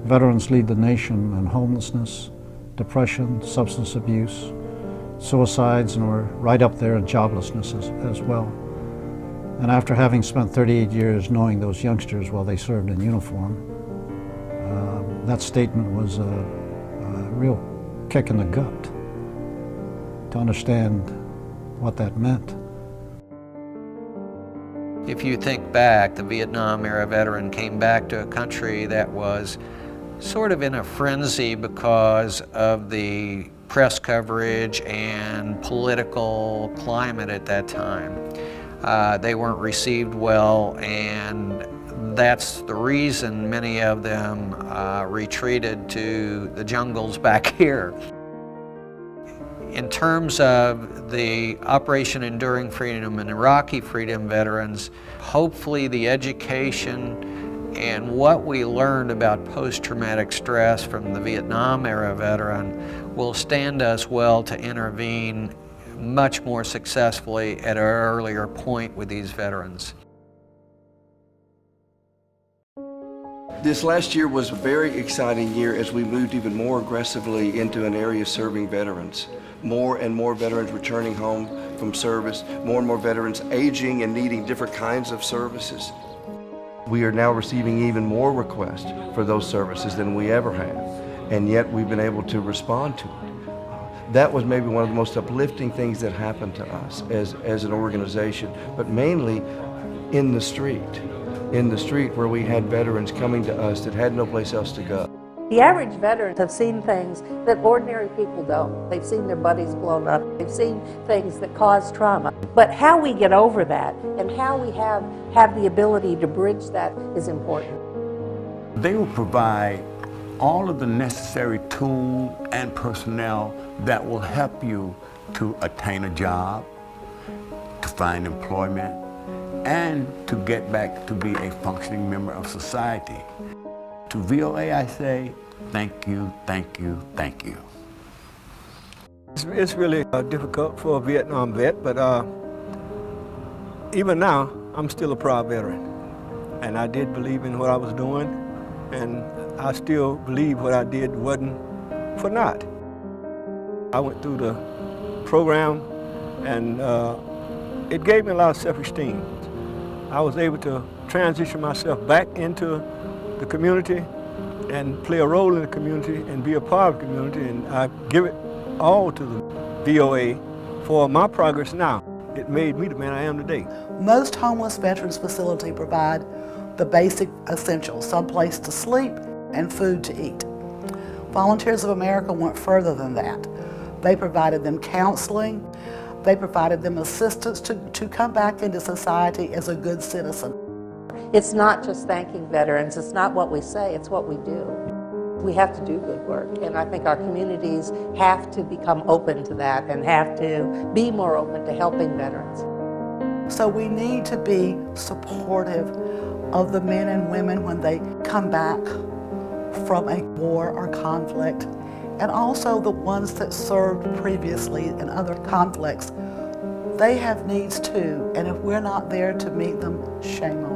Veterans lead the nation in homelessness, depression, substance abuse, suicides, and we're right up there in joblessness as well. And after having spent 38 years knowing those youngsters while they served in uniform, that statement was a real kick in the gut to understand what that meant. If you think back, the Vietnam-era veteran came back to a country that was sort of in a frenzy because of the press coverage and political climate at that time. They weren't received well, and that's the reason many of them retreated to the jungles back here. In terms of the Operation Enduring Freedom and Iraqi Freedom veterans, hopefully the education and what we learned about post-traumatic stress from the Vietnam-era veteran will stand us well to intervene much more successfully at an earlier point with these veterans. This last year was a very exciting year as we moved even more aggressively into an area serving veterans. More and more veterans returning home from service, more and more veterans aging and needing different kinds of services. We are now receiving even more requests for those services than we ever have, and yet we've been able to respond to it. That was maybe one of the most uplifting things that happened to us as an organization, but mainly in the street where we had veterans coming to us that had no place else to go. The average veterans have seen things that ordinary people don't. They've seen their buddies blown up. They've seen things that cause trauma. But how we get over that and how we have the ability to bridge that is important. They will provide all of the necessary tools and personnel that will help you to attain a job, to find employment, and to get back to be a functioning member of society. To VOA, I say, thank you, thank you, thank you. It's really difficult for a Vietnam vet, but even now, I'm still a proud veteran. And I did believe in what I was doing, and I still believe what I did wasn't for naught. I went through the program, and it gave me a lot of self-esteem. I was able to transition myself back into the community and play a role in the community and be a part of the community, and I give it all to the VOA for my progress now. It made me the man I am today. Most homeless veterans facilities provide the basic essentials, some place to sleep and food to eat. Volunteers of America went further than that. They provided them counseling, they provided them assistance to come back into society as a good citizen. It's not just thanking veterans, it's not what we say, it's what we do. We have to do good work, and I think our communities have to become open to that and have to be more open to helping veterans. So we need to be supportive of the men and women when they come back from a war or conflict, and also the ones that served previously in other conflicts. They have needs too, and if we're not there to meet them, shame on us.